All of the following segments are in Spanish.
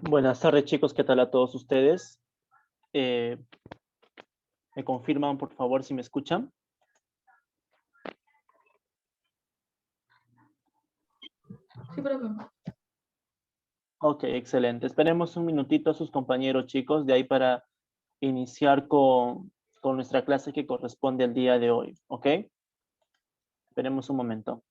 Buenas tardes, chicos. ¿Qué tal a todos ustedes? Eh, ¿Me confirman, por favor, si me escuchan? Sí, profe. Ok, excelente. Esperemos un minutito a sus compañeros, chicos, de ahí para iniciar con nuestra clase que corresponde al día de hoy. ¿Ok? Esperemos un momento.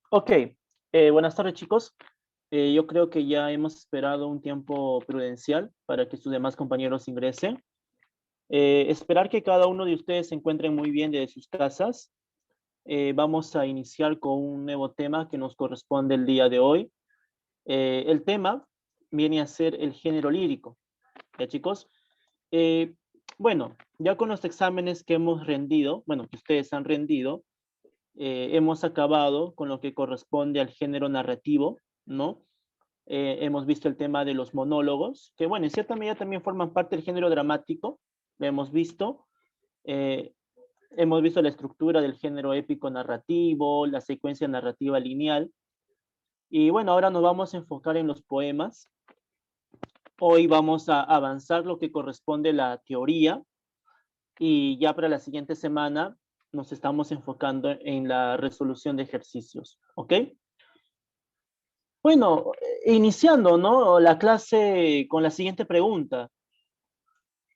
Ok. Buenas tardes, chicos. Yo creo que ya hemos esperado un tiempo prudencial para que sus demás compañeros ingresen. Esperar que cada uno de ustedes se encuentren muy bien desde sus casas. Vamos a iniciar con un nuevo tema que nos corresponde el día de hoy. El tema viene a ser el género lírico. ¿Ya, chicos? Eh, bueno, ya con los exámenes que hemos rendido, bueno, que ustedes han rendido, hemos acabado con lo que corresponde al género narrativo, ¿no? Hemos visto el tema de los monólogos, que bueno, en cierta medida también forman parte del género dramático, lo hemos visto. Eh, Hemos visto la estructura del género épico narrativo, la secuencia narrativa lineal. Y bueno, ahora nos vamos a enfocar en los poemas. Hoy vamos a avanzar lo que corresponde a la teoría y ya para la siguiente semana nos estamos enfocando en la resolución de ejercicios, ¿ok? Bueno, iniciando, ¿no? La clase con la siguiente pregunta.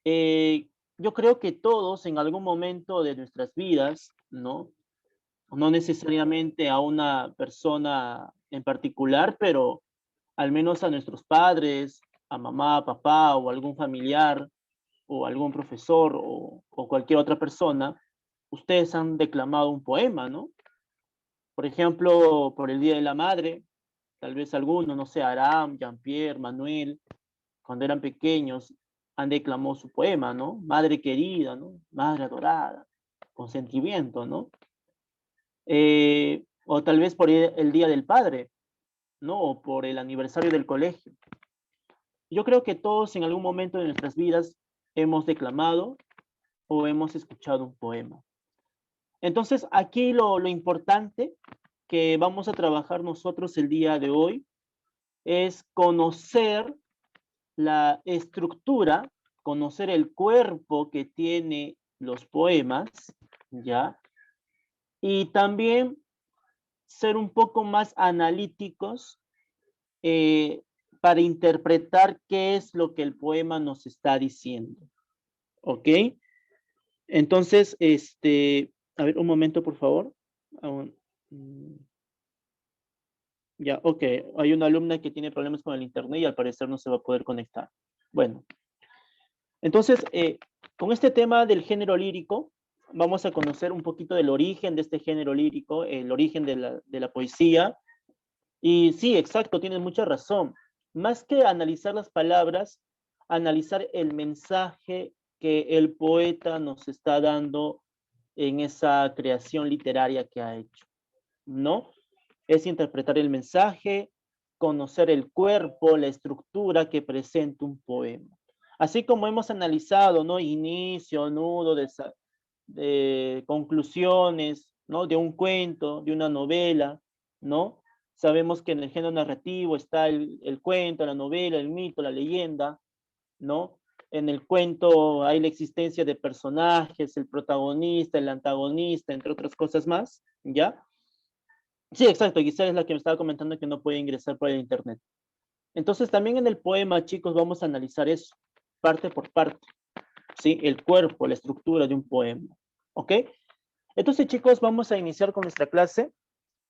Eh, yo creo que todos en algún momento de nuestras vidas, ¿no? No necesariamente a una persona en particular, pero al menos a nuestros padres, a mamá, papá o algún familiar o algún profesor o cualquier otra persona, ustedes han declamado un poema, ¿no? Por ejemplo, por el Día de la Madre, tal vez algunos, no sé, Aram, Jean-Pierre, Manuel, cuando eran pequeños, han declamado su poema, ¿no? Madre querida, ¿no? Madre adorada, con sentimiento, ¿no? O tal vez por el Día del Padre, ¿no? O por el aniversario del colegio. Yo creo que todos en algún momento de nuestras vidas hemos declamado o hemos escuchado un poema. Entonces, aquí lo importante que vamos a trabajar nosotros el día de hoy es conocer la estructura, conocer el cuerpo que tiene los poemas, ¿ya? Y también ser un poco más analíticos eh, para interpretar qué es lo que el poema nos está diciendo, ¿ok? Entonces, a ver, un momento, por favor. Aún- mm, Ya, ok. Hay una alumna que tiene problemas con el internet y al parecer no se va a poder conectar. Bueno, entonces, con este tema del género lírico, vamos a conocer un poquito del origen de este género lírico, el origen de la poesía. Y sí, exacto, tienes mucha razón. Más que analizar las palabras, analizar el mensaje que el poeta nos está dando en esa creación literaria que ha hecho, ¿no? Es interpretar el mensaje, conocer el cuerpo, la estructura que presenta un poema. Así como hemos analizado, ¿no? Inicio, nudo, de conclusiones, ¿no? De un cuento, de una novela, ¿no? Sabemos que en el género narrativo está el cuento, la novela, el mito, la leyenda, ¿no? En el cuento hay la existencia de personajes, el protagonista, el antagonista, entre otras cosas más, ¿ya? Sí, exacto, Giselle es la que me estaba comentando que no puede ingresar por el internet. Entonces, también en el poema, chicos, vamos a analizar eso. parte por parte, ¿sí? El cuerpo, la estructura de un poema, ¿ok? Entonces, chicos, vamos a iniciar con nuestra clase.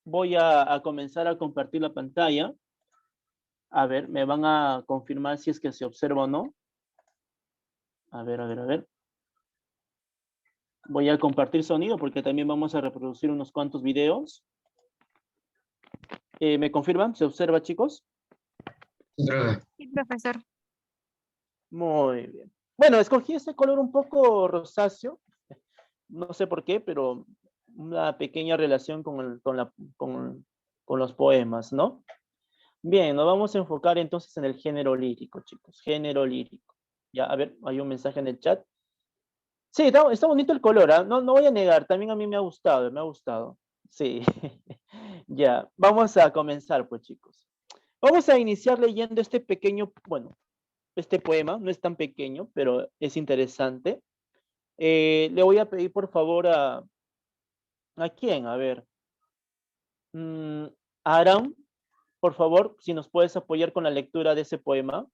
Voy a comenzar a compartir la pantalla. A ver, me van a confirmar si es que se observa o no. A ver, a ver, a ver. Voy a compartir sonido porque también vamos a reproducir unos cuantos videos. ¿Me confirman? ¿Se observa, chicos? Sí, profe. Sí, profesor. Muy bien. Bueno, escogí este color un poco rosáceo. No sé por qué, pero una pequeña relación con los poemas, ¿no? Bien, nos vamos a enfocar entonces en el género lírico, chicos. Género lírico. Ya, a ver, hay un mensaje en el chat. Sí, está bonito el color, ¿ah? No, no voy a negar, también a mí me ha gustado, me ha gustado. Sí. Ya, vamos a comenzar, pues, chicos. Vamos a iniciar leyendo este pequeño, bueno, este poema, no es tan pequeño, pero es interesante. Le voy a pedir, por favor, ¿a quién? A ver. Aram, por favor, si nos puedes apoyar con la lectura de ese poema.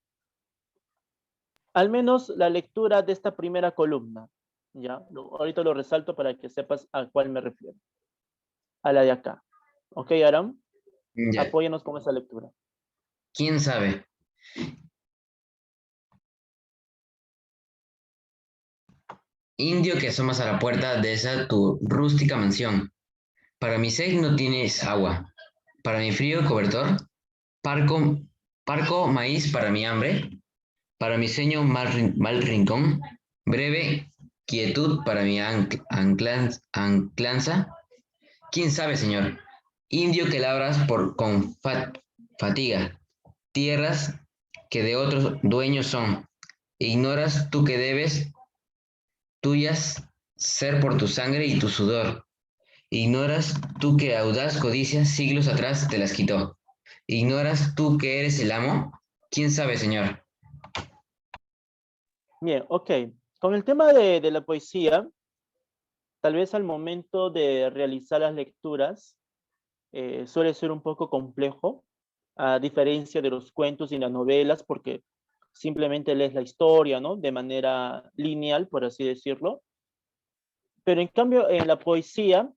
Al menos la lectura de esta primera columna. Ya, ahorita lo resalto para que sepas a cuál me refiero. A la de acá. Ok, Aram, Ya. apóyanos con esa lectura. ¿Quién sabe? Indio que asomas a la puerta de esa tu rústica mansión. Para mi sed no tienes agua. Para mi frío cobertor, parco, parco maíz para mi hambre. Para mi sueño mal rincón. Breve quietud para mi anclanza. ¿Quién sabe, señor? Indio que labras con fatiga. Tierras que de otros dueños son. Ignoras tú que debes tuyas ser por tu sangre y tu sudor. Ignoras tú que audaz codicia siglos atrás te las quitó. Ignoras tú que eres el amo. ¿Quién sabe, señor? Bien, ok. Con el tema de la poesía, tal vez al momento de realizar las lecturas, suele ser un poco complejo, a diferencia de los cuentos y las novelas, porque simplemente lees la historia, ¿no? De manera lineal, por así decirlo. Pero en cambio, en la poesía,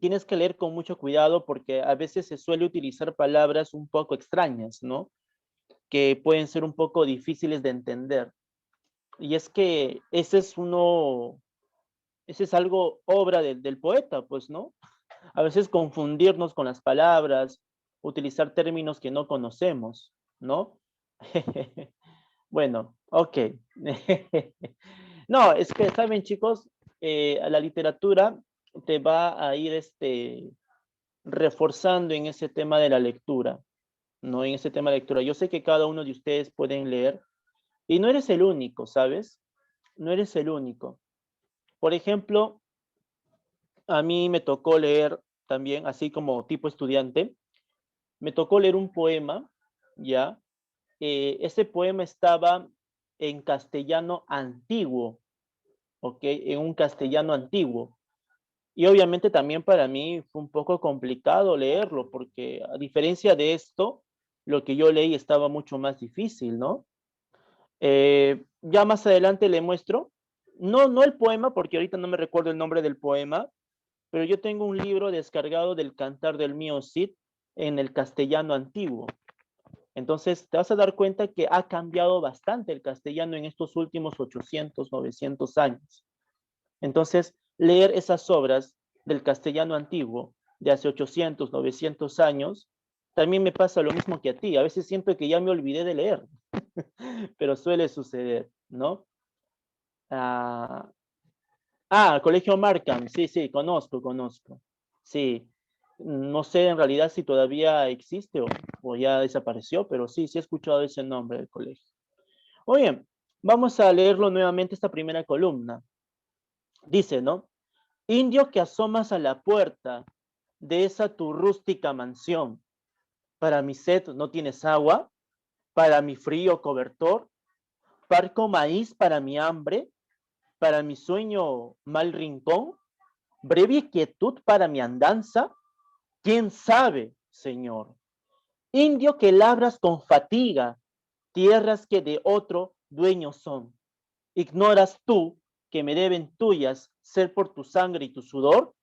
tienes que leer con mucho cuidado porque a veces se suele utilizar palabras un poco extrañas, ¿no? Que pueden ser un poco difíciles de entender. Y es que ese es algo obra del poeta, pues, ¿no? A veces confundirnos con las palabras, utilizar términos que no conocemos, ¿no? Bueno, ok. No, es que, ¿saben, chicos? La literatura te va a ir reforzando en ese tema de la lectura, ¿no? En ese tema de lectura. Yo sé que cada uno de ustedes pueden leer y no eres el único, ¿sabes? No eres el único. Por ejemplo, a mí me tocó leer también, así como tipo estudiante, me tocó leer un poema, ¿ya? Ese poema estaba en castellano antiguo, ¿ok? En un castellano antiguo. Y obviamente también para mí fue un poco complicado leerlo, porque a diferencia de esto, lo que yo leí estaba mucho más difícil, ¿no? Ya más adelante le muestro, no el poema, porque ahorita no me recuerdo el nombre del poema, pero yo tengo un libro descargado del Cantar del Mío Cid en el castellano antiguo. Entonces te vas a dar cuenta que ha cambiado bastante el castellano en estos últimos 800, 900 años. Entonces, leer esas obras del castellano antiguo de hace 800, 900 años, también me pasa lo mismo que a ti. A veces siento que ya me olvidé de leer, pero suele suceder, ¿no? Ah, Colegio Markham, sí, sí, conozco. Sí, no sé en realidad si todavía existe o ya desapareció, pero sí, sí he escuchado ese nombre del colegio. Muy bien, vamos a leerlo nuevamente esta primera columna. Dice, ¿no? Indio que asomas a la puerta de esa tu rústica mansión. Para mi sed no tienes agua, para mi frío cobertor, parco maíz para mi hambre, para mi sueño mal rincón, breve quietud para mi andanza. ¿Quién sabe, Señor? Indio que labras con fatiga, tierras que de otro dueño son. ¿Ignoras tú que me deben tuyas ser por tu sangre y tu sudor?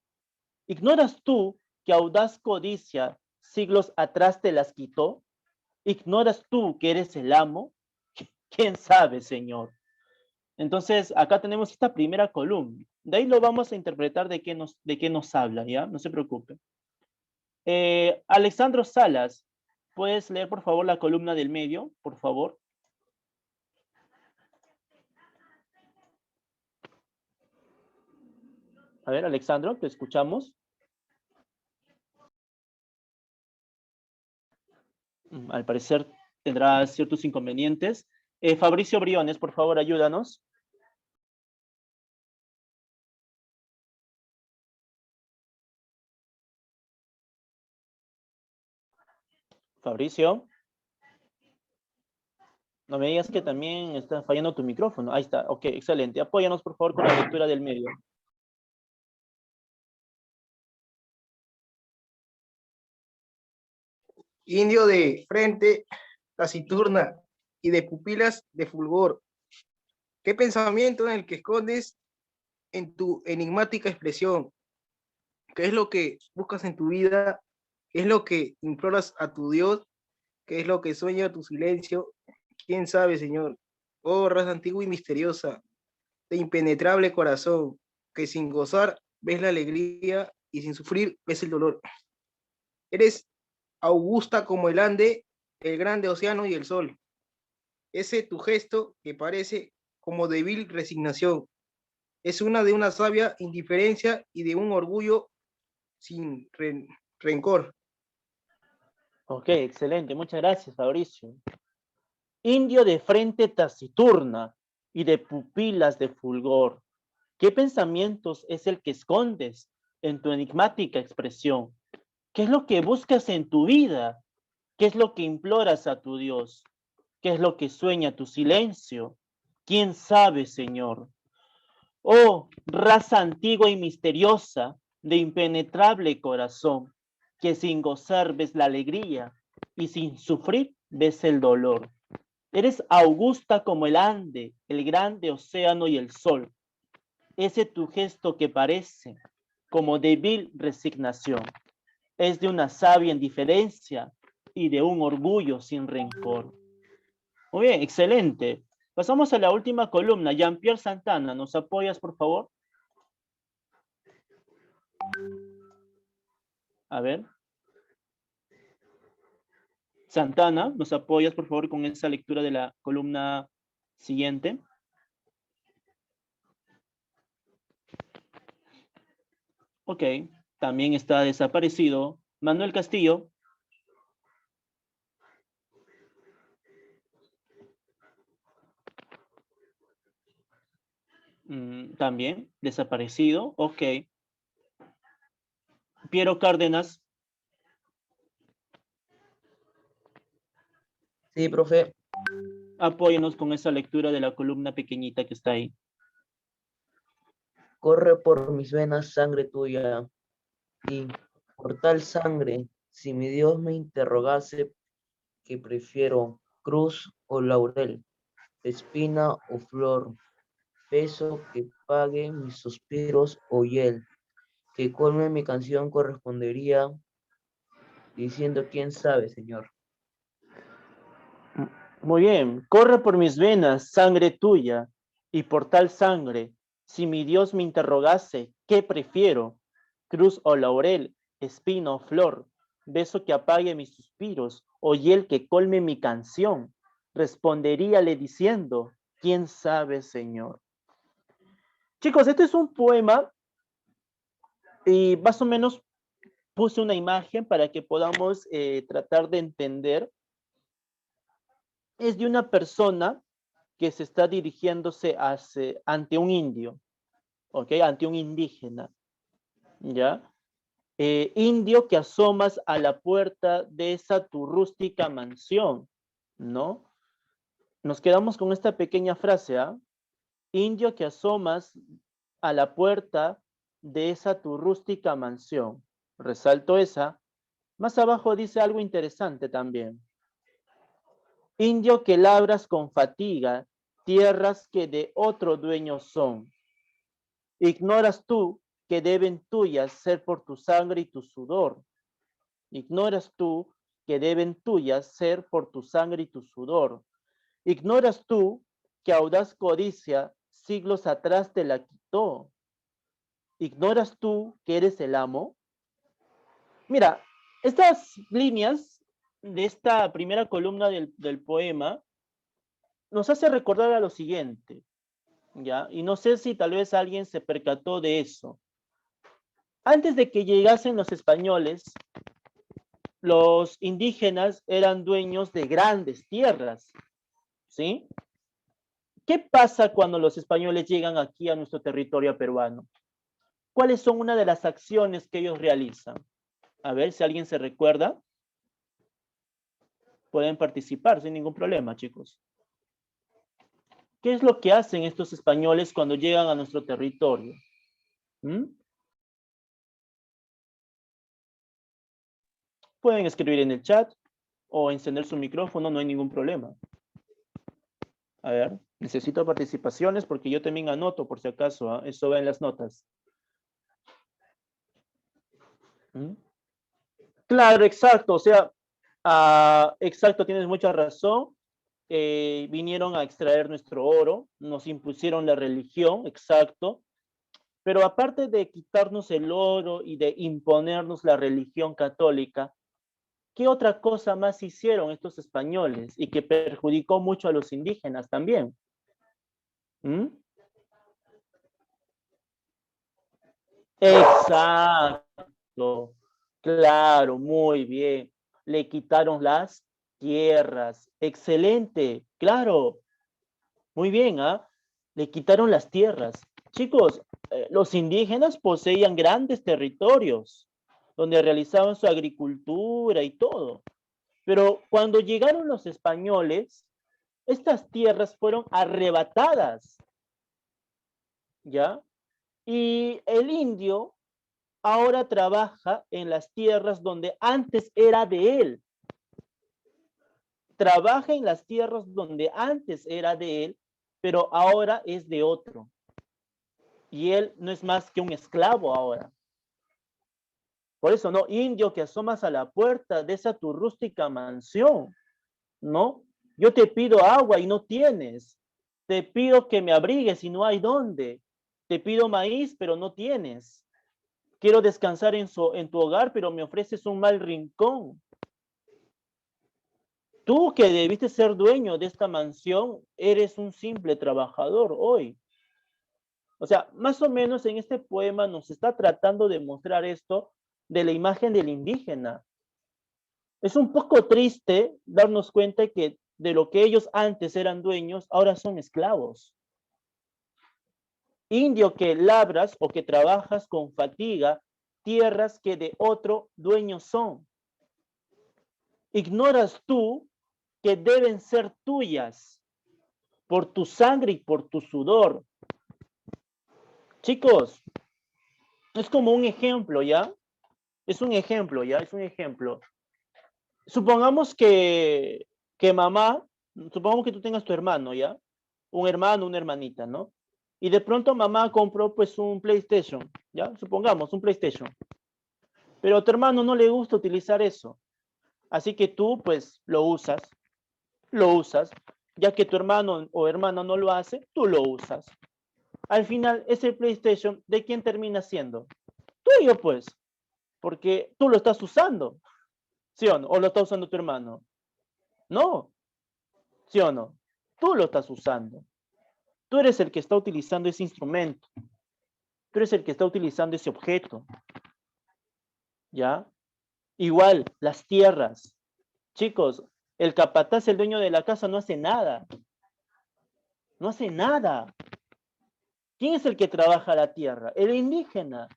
¿Ignoras tú que audaz codicia siglos atrás te las quitó? ¿Ignoras tú que eres el amo? ¿Quién sabe, Señor? Entonces, acá tenemos esta primera columna. De ahí lo vamos a interpretar de qué nos habla, ¿ya? No se preocupe. Alexandro Salas, ¿puedes leer, por favor, la columna del medio, por favor? A ver, Alexandro, te escuchamos. Al parecer tendrá ciertos inconvenientes. Fabricio Briones, por favor, ayúdanos. Fabricio. No me digas que también está fallando tu micrófono. Ahí está. Ok, excelente. Apóyanos, por favor, con la lectura del medio. Indio de frente taciturna y de pupilas de fulgor. ¿Qué pensamiento en el que escondes en tu enigmática expresión? ¿Qué es lo que buscas en tu vida? ¿Qué es lo que imploras a tu Dios? ¿Qué es lo que sueña tu silencio? ¿Quién sabe, Señor? Oh, raza antigua y misteriosa, de impenetrable corazón, que sin gozar ves la alegría y sin sufrir ves el dolor. Eres augusta como el Ande, el grande océano y el sol. Ese tu gesto que parece como débil resignación, es una sabia indiferencia y de un orgullo sin rencor. Ok, excelente. Muchas gracias, Fabricio. Indio de frente taciturna y de pupilas de fulgor. ¿Qué pensamientos es el que escondes en tu enigmática expresión? ¿Qué es lo que buscas en tu vida? ¿Qué es lo que imploras a tu Dios? ¿Qué es lo que sueña tu silencio? ¿Quién sabe, Señor? Oh, raza antigua y misteriosa, de impenetrable corazón, que sin gozar ves la alegría y sin sufrir ves el dolor. Eres augusta como el Ande, el grande océano y el sol. Ese tu gesto que parece como débil resignación es de una sabia indiferencia y de un orgullo sin rencor. Muy bien, excelente. Pasamos a la última columna. Jean-Pierre Santana, ¿nos apoyas, por favor? A ver. Santana, ¿nos apoyas, por favor, con esa lectura de la columna siguiente? Ok, también está desaparecido. Manuel Castillo. También desaparecido. Ok. Piero Cárdenas. Sí, profe. Apóyenos con esa lectura de la columna pequeñita que está ahí. Corre por mis venas sangre tuya, y por tal sangre, si mi Dios me interrogase, que prefiero cruz o laurel, espina o flor, peso que pague mis suspiros o hiel, que colme mi canción correspondería, diciendo quién sabe, Señor. Muy bien. Corre por mis venas sangre tuya, y por tal sangre, si mi Dios me interrogase, ¿qué prefiero? Cruz o laurel, espina o flor, beso que apague mis suspiros, o hiel que colme mi canción. Responderíale diciendo, ¿quién sabe, Señor? Chicos, este es un poema y más o menos puse una imagen para que podamos tratar de entender. Es de una persona que se está dirigiéndose ante un indio, ¿ok? Ante un indígena, ¿ya? Indio que asomas a la puerta de esa tu rústica mansión, ¿no? Nos quedamos con esta pequeña frase, ¿ah? Indio que asomas a la puerta de esa tu rústica mansión. Resalto esa. Más abajo dice algo interesante también. Indio que labras con fatiga, tierras que de otro dueño son. Ignoras tú que deben tuyas ser por tu sangre y tu sudor. Ignoras tú que deben tuyas ser por tu sangre y tu sudor. Ignoras tú que audaz codicia siglos atrás te la quitó. ¿Ignoras tú que eres el amo? Mira, estas líneas de esta primera columna del poema nos hace recordar a lo siguiente, ¿ya? Y no sé si tal vez alguien se percató de eso. Antes de que llegasen los españoles, los indígenas eran dueños de grandes tierras, ¿sí? ¿Qué pasa cuando los españoles llegan aquí a nuestro territorio peruano? ¿Cuáles son una de las acciones que ellos realizan? A ver si alguien se recuerda. Pueden participar sin ningún problema, chicos. ¿Qué es lo que hacen estos españoles cuando llegan a nuestro territorio? ¿Mm? Pueden escribir en el chat o encender su micrófono, no hay ningún problema. A ver, necesito participaciones porque yo también anoto por si acaso, ¿eh? Eso va en las notas. ¿Mm? Claro, exacto, o sea, exacto, tienes mucha razón. Vinieron a extraer nuestro oro, nos impusieron la religión, exacto. Pero aparte de quitarnos el oro y de imponernos la religión católica, ¿qué otra cosa más hicieron estos españoles y que perjudicó mucho a los indígenas también? ¿Mm? Exacto, claro, muy bien. Le quitaron las tierras. Excelente, claro, muy bien, ¿ah? Le quitaron las tierras. Chicos, los indígenas poseían grandes territorios donde realizaban su agricultura y todo. Pero cuando llegaron los españoles, estas tierras fueron arrebatadas, ¿ya? Y el indio ahora trabaja en las tierras donde antes era de él. Trabaja en las tierras donde antes era de él, pero ahora es de otro. Y él no es más que un esclavo ahora. Por eso, no, indio que asomas a la puerta de esa tu rústica mansión, ¿no? Yo te pido agua y no tienes. Te pido que me abrigues y no hay dónde. Te pido maíz, pero no tienes. Quiero descansar en tu hogar, pero me ofreces un mal rincón. Tú que debiste ser dueño de esta mansión, eres un simple trabajador hoy. O sea, más o menos en este poema nos está tratando de mostrar esto de la imagen del indígena. Es un poco triste darnos cuenta que de lo que ellos antes eran dueños, ahora son esclavos. Indio que labras o que trabajas con fatiga, tierras que de otro dueño son. Ignoras tú que deben ser tuyas por tu sangre y por tu sudor. Chicos, es como un ejemplo, ¿ya? Es un ejemplo, ¿ya? Es un ejemplo. Supongamos que mamá, supongamos que tú tengas tu hermano, ¿ya? Un hermano, una hermanita, ¿no? Y de pronto mamá compró pues un PlayStation, ¿ya? Supongamos, un PlayStation. Pero a tu hermano no le gusta utilizar eso. Así que tú pues lo usas, ya que tu hermano o hermana no lo hace, tú lo usas. Al final, ese PlayStation, ¿de quién termina siendo? Tuyo, pues, porque tú lo estás usando, ¿sí o no? ¿O lo está usando tu hermano? No, ¿sí o no? Tú lo estás usando. Tú eres el que está utilizando ese instrumento. Tú eres el que está utilizando ese objeto. ¿Ya? Igual, las tierras. Chicos, el capataz, el dueño de la casa, no hace nada. No hace nada. ¿Quién es el que trabaja la tierra? El indígena.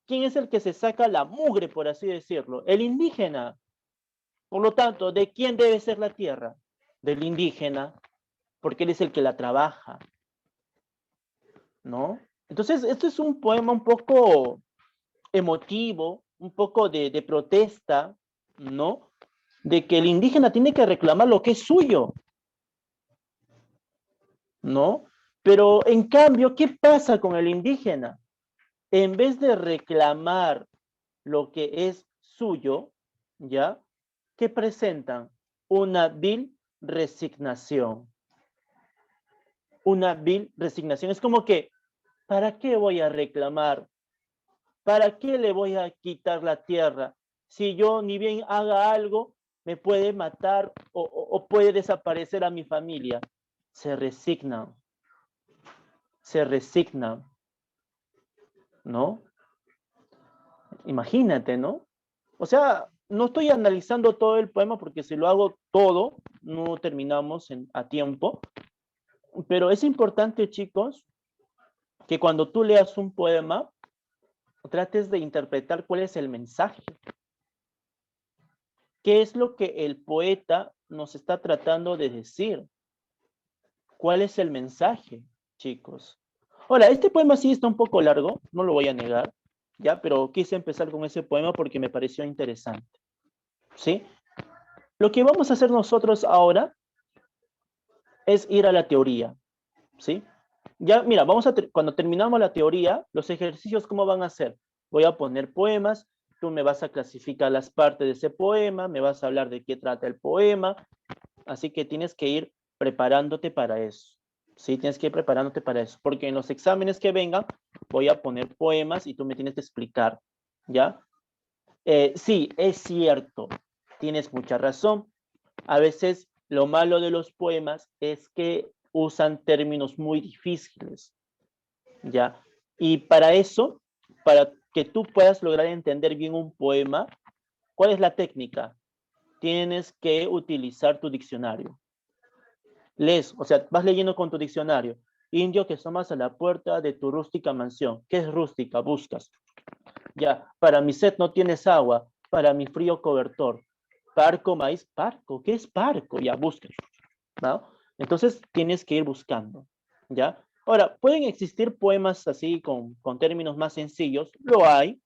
¿Quién es el que se saca la mugre, por así decirlo? El indígena. Por lo tanto, ¿de quién debe ser la tierra? Del indígena, porque él es el que la trabaja. ¿No? Entonces, esto es un poema un poco emotivo, un poco de protesta, ¿no? de que el indígena tiene que reclamar lo que es suyo, ¿no? Pero en cambio, ¿qué pasa con el indígena? En vez de reclamar lo que es suyo, ¿ya? ¿Qué presentan? Una vil resignación. Una vil resignación. Es como que, ¿para qué voy a reclamar? ¿Para qué le voy a quitar la tierra? Si yo ni bien haga algo, me puede matar o puede desaparecer a mi familia. Se resignan. Se resignan. ¿No? Imagínate, ¿no? O sea, no estoy analizando todo el poema porque si lo hago todo, no terminamos a tiempo. Pero es importante, chicos, que cuando tú leas un poema, trates de interpretar cuál es el mensaje. ¿Qué es lo que el poeta nos está tratando de decir? ¿Cuál es el mensaje, chicos? Ahora, este poema sí está un poco largo, no lo voy a negar, ¿ya? Pero quise empezar con ese poema porque me pareció interesante, ¿sí? Lo que vamos a hacer nosotros ahora es ir a la teoría, ¿sí? Ya, mira, cuando terminamos la teoría, los ejercicios, ¿cómo van a ser? Voy a poner poemas, tú me vas a clasificar las partes de ese poema, me vas a hablar de qué trata el poema, así que tienes que ir preparándote para eso, ¿sí? Tienes que ir preparándote para eso, porque en los exámenes que vengan voy a poner poemas y tú me tienes que explicar, ¿ya? Sí, es cierto, tienes mucha razón. A veces lo malo de los poemas es que usan términos muy difíciles, ¿ya? Y para eso, para que tú puedas lograr entender bien un poema, ¿cuál es la técnica? Tienes que utilizar tu diccionario. Lees, o sea, vas leyendo con tu diccionario. Indio que asomas a la puerta de tu rústica mansión. ¿Qué es rústica? Buscas. Ya, para mi sed no tienes agua, para mi frío cobertor. Parco, maíz, parco. ¿Qué es parco? Ya, buscas, ¿no? Entonces tienes que ir buscando, ¿ya? Ahora, pueden existir poemas así con términos más sencillos, lo hay,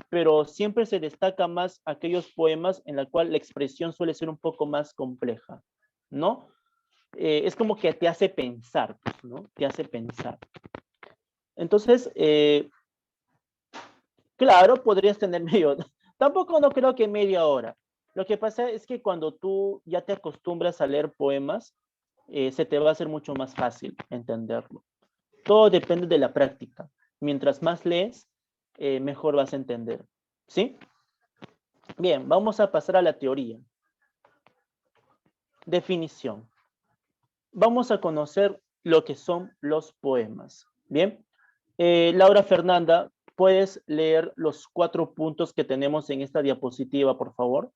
pero siempre se destaca más aquellos poemas en los cuales la expresión suele ser un poco más compleja, ¿no? Es como que te hace pensar, ¿no? Te hace pensar. Entonces, claro, podrías tener medio, tampoco no creo que media hora. Lo que pasa es que cuando tú ya te acostumbras a leer poemas, se te va a hacer mucho más fácil entenderlo. Todo depende de la práctica. Mientras más lees, mejor vas a entender. ¿Sí? Bien, vamos a pasar a la teoría. Definición. Vamos a conocer lo que son los poemas. Bien. Laura Fernanda, ¿puedes leer los 4 puntos que tenemos en esta diapositiva, por favor?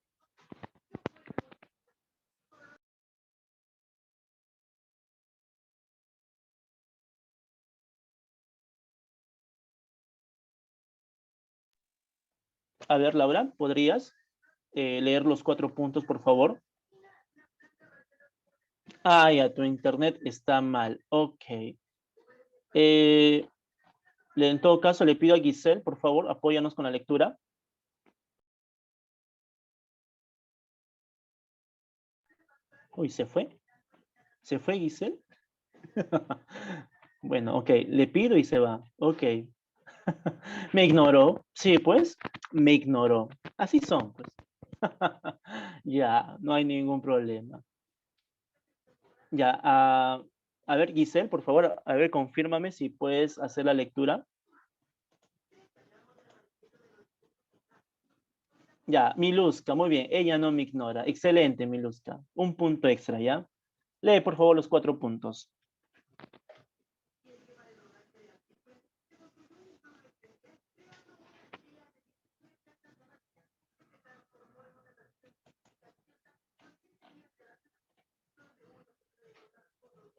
A ver, Laura, ¿podrías leer los 4 puntos, por favor? Ah, ya, tu internet está mal. Ok. En todo caso, le pido a Giselle, por favor, apóyanos con la lectura. Uy, ¿se fue? ¿Se fue Giselle? Bueno, ok, le pido y se va. Ok. Me ignoró. Sí, pues, me ignoró. Así son, pues. Ya, no hay ningún problema. Ya, a ver, Giselle, por favor, a ver, confírmame si puedes hacer la lectura. Ya, Miluska, muy bien, ella no me ignora. Excelente, Miluska. Un punto extra, ¿ya? Lee, por favor, los 4 puntos.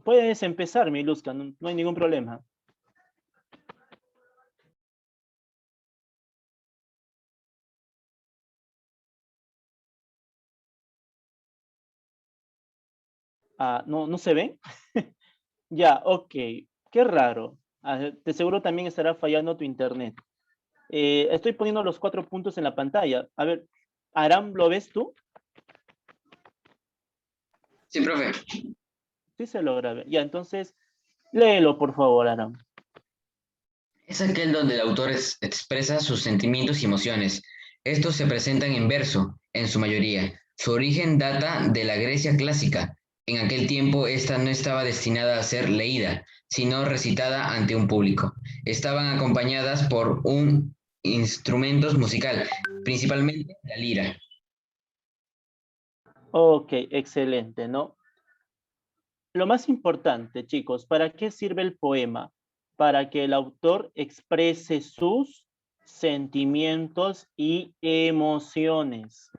Puedes empezar, Miluska, no hay ningún problema. Ah, ¿no se ve? Ya, ok. Qué raro. De seguro también estará fallando tu internet. Estoy poniendo los 4 puntos en la pantalla. A ver, Aram, ¿lo ves tú? Sí, profe. Sí se logra ver. Ya, entonces, léelo, por favor, Aram. Es aquel donde el autor expresa sus sentimientos y emociones. Estos se presentan en verso, en su mayoría. Su origen data de la Grecia clásica. En aquel tiempo esta no estaba destinada a ser leída, sino recitada ante un público. Estaban acompañadas por un instrumento musical, principalmente la lira. Ok, excelente, ¿no? Lo más importante, chicos, ¿para qué sirve el poema? Para que el autor exprese sus sentimientos y emociones.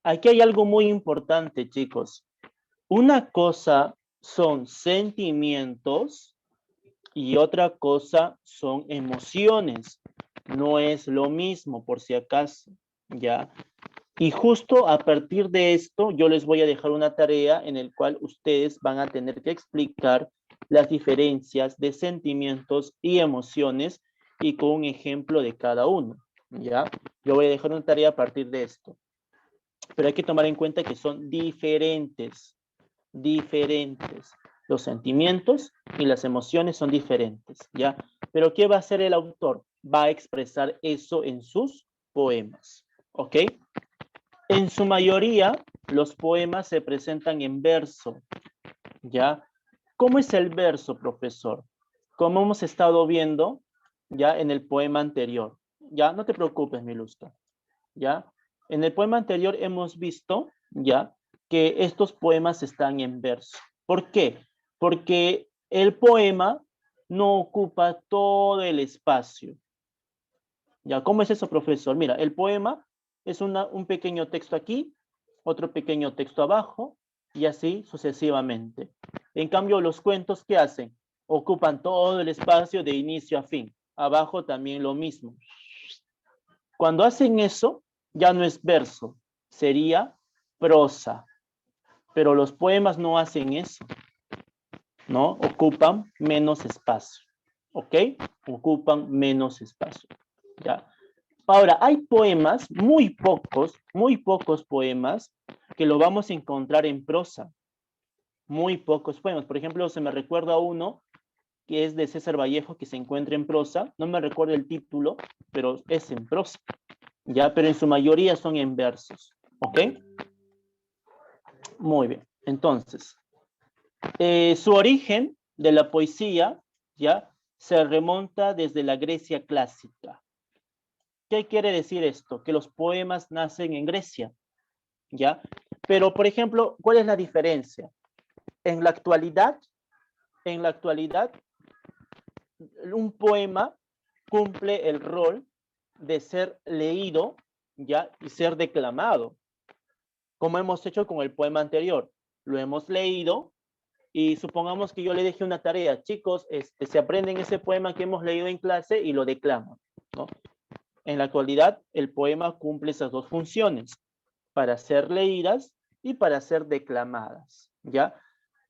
Aquí hay algo muy importante, chicos. Una cosa son sentimientos y otra cosa son emociones. No es lo mismo, por si acaso, ¿ya? Y justo a partir de esto, yo les voy a dejar una tarea en el cual ustedes van a tener que explicar las diferencias de sentimientos y emociones y con un ejemplo de cada uno, ¿ya? Yo voy a dejar una tarea a partir de esto. Pero hay que tomar en cuenta que son diferentes. Los sentimientos y las emociones son diferentes, ¿ya? Pero ¿qué va a hacer el autor? Va a expresar eso en sus poemas, ¿ok? En su mayoría, los poemas se presentan en verso, ¿ya? ¿Cómo es el verso, profesor? Como hemos estado viendo, ya en el poema anterior, ¿ya? No te preocupes, Miluska, ¿ya? En el poema anterior hemos visto, ¿ya? Que estos poemas están en verso. ¿Por qué? Porque el poema no ocupa todo el espacio. ¿Ya? ¿Cómo es eso, profesor? Mira, el poema es un pequeño texto aquí, otro pequeño texto abajo, y así sucesivamente. En cambio, los cuentos, ¿qué hacen? Ocupan todo el espacio de inicio a fin. Abajo también lo mismo. Cuando hacen eso, ya no es verso, sería prosa. Pero los poemas no hacen eso, ¿no? Ocupan menos espacio, ¿ok? Ocupan menos espacio, ¿ya? Ahora, hay poemas, muy pocos poemas que lo vamos a encontrar en prosa. Muy pocos poemas. Por ejemplo, se me recuerda uno que es de César Vallejo que se encuentra en prosa. No me recuerdo el título, pero es en prosa. Ya, pero en su mayoría son en versos. ¿Ok? Muy bien. Entonces, su origen de la poesía, ya, se remonta desde la Grecia clásica. ¿Qué quiere decir esto? Que los poemas nacen en Grecia, ¿ya? Pero, por ejemplo, ¿cuál es la diferencia? En la actualidad, un poema cumple el rol de ser leído, ¿ya? Y ser declamado, como hemos hecho con el poema anterior. Lo hemos leído y supongamos que yo le dejé una tarea. Chicos, se aprenden ese poema que hemos leído en clase y lo declaman, ¿no? En la actualidad, el poema cumple esas dos funciones, para ser leídas y para ser declamadas, ¿ya?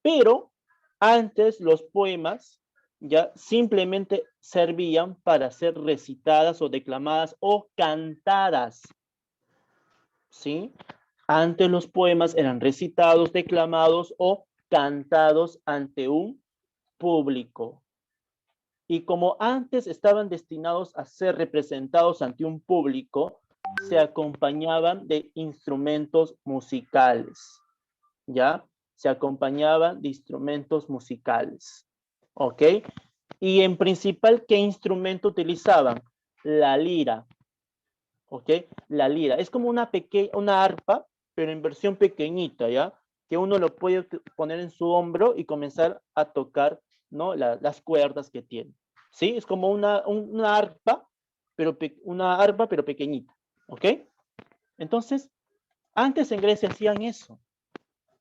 Pero antes los poemas ya simplemente servían para ser recitadas o declamadas o cantadas, ¿sí? Antes los poemas eran recitados, declamados o cantados ante un público. Y como antes estaban destinados a ser representados ante un público, se acompañaban de instrumentos musicales, ¿ya? Se acompañaban de instrumentos musicales, ¿ok? Y en principal, ¿qué instrumento utilizaban? La lira, ¿ok? La lira. Es como una arpa, pero en versión pequeñita, ¿ya? Que uno lo puede poner en su hombro y comenzar a tocar, ¿no? Las cuerdas que tiene, ¿sí? Es como una arpa, pero pequeñita, ¿ok? Entonces, antes en Grecia hacían eso.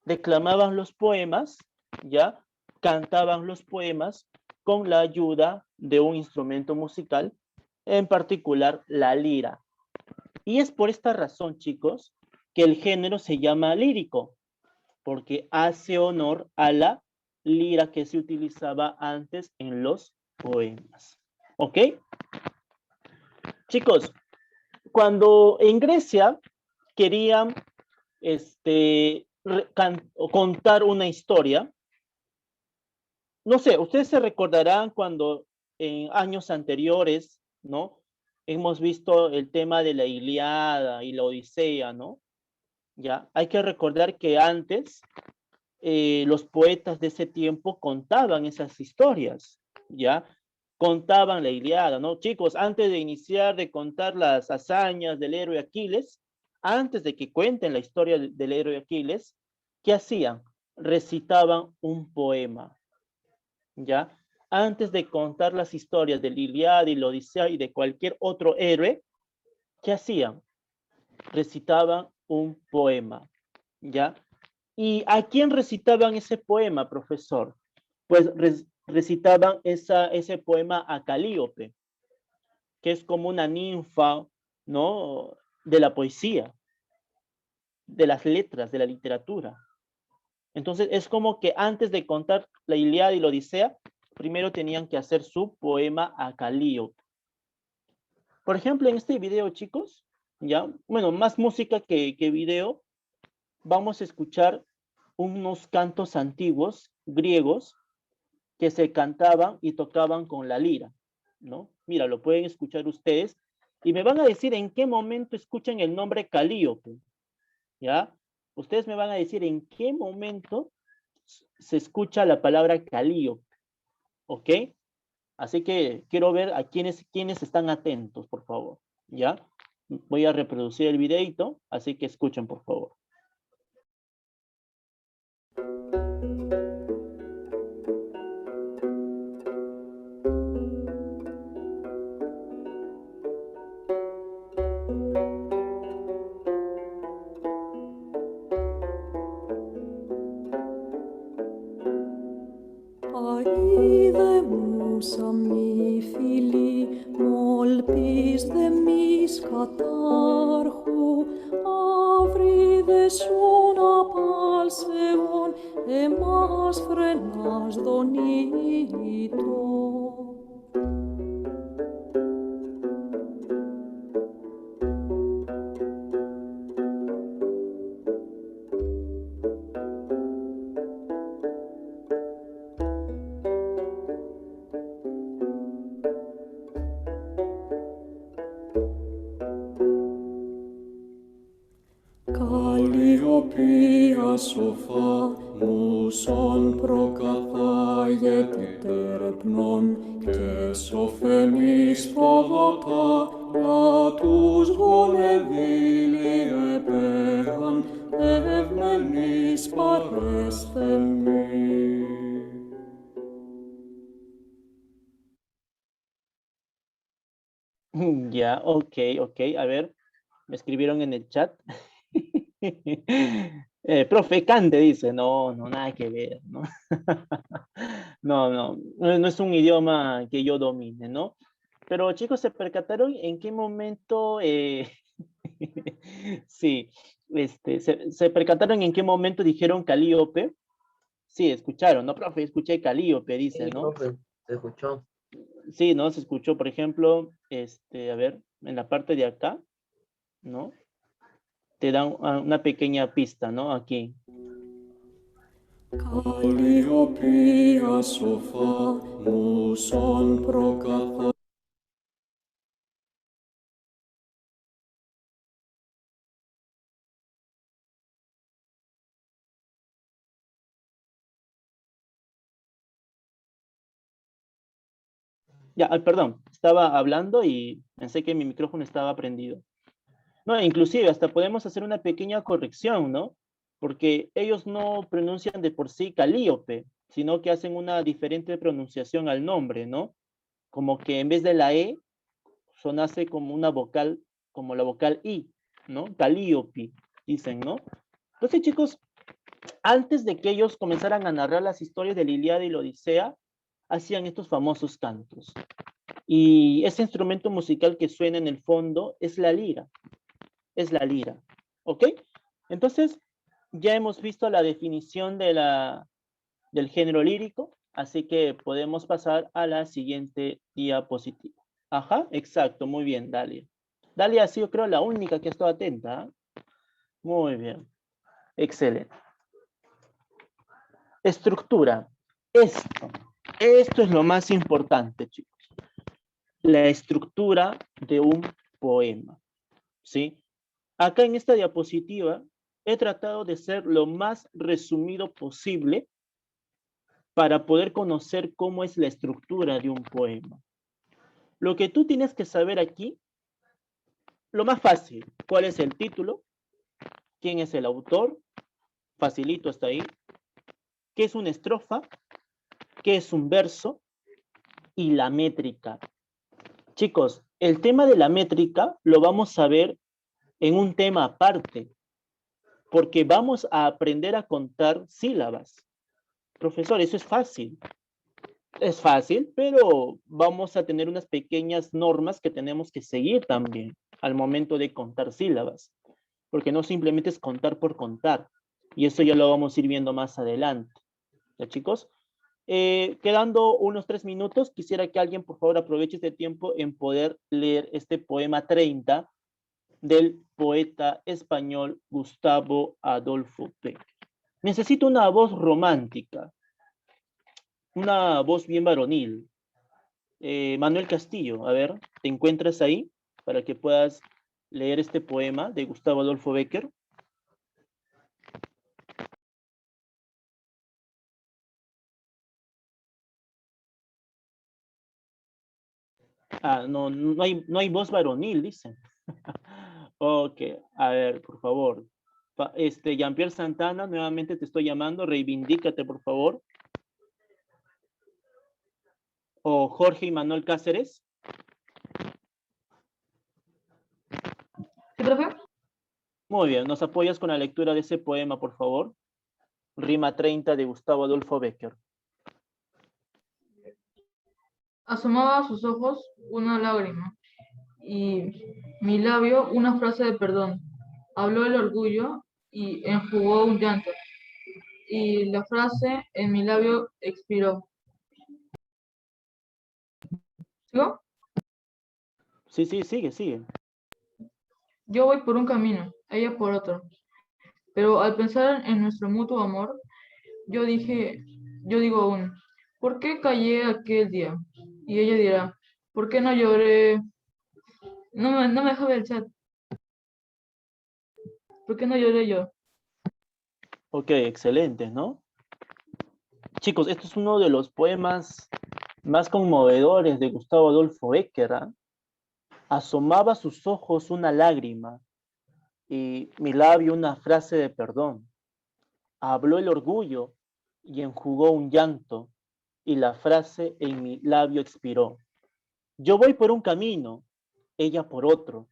Declamaban los poemas, ¿ya? Cantaban los poemas con la ayuda de un instrumento musical, en particular la lira. Y es por esta razón, chicos, que el género se llama lírico, porque hace honor a la lira que se utilizaba antes en los poemas. ¿Ok? Chicos, cuando en Grecia querían o contar una historia. No sé, ustedes se recordarán cuando en años anteriores, ¿no? Hemos visto el tema de la Ilíada y la Odisea, ¿no? Ya, hay que recordar que antes los poetas de ese tiempo contaban esas historias, ¿ya? Contaban la Ilíada, ¿no? Chicos, antes de iniciar de contar las hazañas del héroe Aquiles, antes de que cuenten la historia del héroe Aquiles, ¿qué hacían? Recitaban un poema, ¿ya? Antes de contar las historias del Ilíada y la Odisea y de cualquier otro héroe, ¿qué hacían? Recitaban un poema, ¿ya? ¿Y a quién recitaban ese poema, profesor? Pues recitaban ese poema a Calíope, que es como una ninfa, ¿no? De la poesía, de las letras, de la literatura. Entonces es como que antes de contar la Ilíada y la Odisea, primero tenían que hacer su poema a Calíope. Por ejemplo, en este video, chicos, ya, bueno, más música que video, vamos a escuchar unos cantos antiguos griegos que se cantaban y tocaban con la lira, ¿no? Mira, lo pueden escuchar ustedes y me van a decir en qué momento escuchan el nombre Calíope, ¿ya? Ustedes me van a decir en qué momento se escucha la palabra Calíope, ¿ok? Así que quiero ver a quiénes están atentos, por favor, ¿ya? Voy a reproducir el videito, así que escuchen, por favor. Αηδεμούς αμήφιλοι, μόλπις δεμείς κατάρχου, αυρίδεσον απάλσεων, εμάς φρενάς δονείτο. Καλλιοπία σοφά, μουσον προκαθάγεται τερπνών και σοφεμείς ποδοτά, λατούς γονεδίλοι επέγαν, ευμενείς παρέσθεμοι. Ya, ok. A ver, me escribieron en el chat. Profe, cante, dice. No, nada que ver, ¿no? No es un idioma que yo domine, ¿no? Pero chicos, ¿se percataron en qué momento? Sí, ¿se percataron en qué momento dijeron Calíope? Sí, escucharon, ¿no, profe? Escuché Calíope, dice, Sí, ¿no? profe, se escuchó. Sí, ¿no? Se escuchó, por ejemplo, a ver, en la parte de acá, ¿no? Te dan una pequeña pista, ¿no? Aquí. Καλλιοπία σοφά, μουσον προκαθά. Ya, perdón, estaba hablando y pensé que mi micrófono estaba prendido. No, inclusive hasta podemos hacer una pequeña corrección, ¿no? Porque ellos no pronuncian de por sí Calíope, sino que hacen una diferente pronunciación al nombre, ¿no? Como que en vez de la E, sonase como una vocal, como la vocal I, ¿no? Calíope, dicen, ¿no? Entonces, chicos, antes de que ellos comenzaran a narrar las historias de la Ilíada y la Odisea, hacían estos famosos cantos. Y ese instrumento musical que suena en el fondo es la lira. Es la lira. ¿Ok? Entonces, ya hemos visto la definición del género lírico, así que podemos pasar a la siguiente diapositiva. Ajá, exacto, muy bien, Dalia. Dalia ha sido, creo, la única que ha estado atenta. ¿Eh? Muy bien, excelente. Estructura. Esto es lo más importante, chicos. La estructura de un poema, ¿sí? Acá en esta diapositiva he tratado de ser lo más resumido posible para poder conocer cómo es la estructura de un poema. Lo que tú tienes que saber aquí, lo más fácil, ¿cuál es el título? ¿Quién es el autor? Facilito hasta ahí. ¿Qué es una estrofa? ¿Qué es un verso? Y la métrica. Chicos, el tema de la métrica lo vamos a ver en un tema aparte, porque vamos a aprender a contar sílabas. Profesor, eso es fácil. Es fácil, pero vamos a tener unas pequeñas normas que tenemos que seguir también al momento de contar sílabas, porque no simplemente es contar por contar, y eso ya lo vamos a ir viendo más adelante. ¿Ya, chicos? Quedando unos 3 minutos, quisiera que alguien por favor aproveche este tiempo en poder leer este poema 30 del poeta español Gustavo Adolfo Bécquer. Necesito una voz romántica, una voz bien varonil. Manuel Castillo, a ver, ¿te encuentras ahí para que puedas leer este poema de Gustavo Adolfo Bécquer? Ah, no hay voz varonil, dicen. Ok, a ver, por favor. Jean-Pierre Santana, nuevamente te estoy llamando, reivindícate, por favor. O Jorge y Manuel Cáceres. ¿Sí, profe? Muy bien, ¿nos apoyas con la lectura de ese poema, por favor? Rima 30 de Gustavo Adolfo Bécquer. Asomaba a sus ojos una lágrima y mi labio una frase de perdón. Habló el orgullo y enjugó un llanto. Y la frase en mi labio expiró. ¿Sigo? Sí, sigue. Yo voy por un camino, ella por otro. Pero al pensar en nuestro mutuo amor, yo digo aún, ¿por qué callé aquel día? Y ella dirá, ¿por qué no lloré? No me deja ver el chat. ¿Por qué no lloré yo? Ok, excelente, ¿no? Chicos, esto es uno de los poemas más conmovedores de Gustavo Adolfo Bécquer, ¿ah? Asomaba a sus ojos una lágrima y mi labio una frase de perdón. Habló el orgullo y enjugó un llanto y la frase en mi labio expiró. Yo voy por un camino, ella por otro,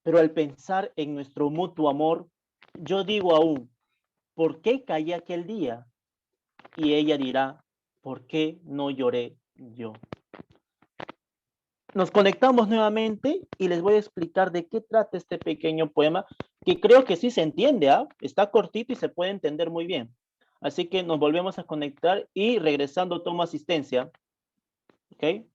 pero al pensar en nuestro mutuo amor, yo digo aún, ¿por qué callé aquel día? Y ella dirá, ¿por qué no lloré yo? Nos conectamos nuevamente y les voy a explicar de qué trata este pequeño poema, que creo que sí se entiende, ¿ah? Está cortito y se puede entender muy bien. Así que nos volvemos a conectar y regresando tomo asistencia. ¿Ok?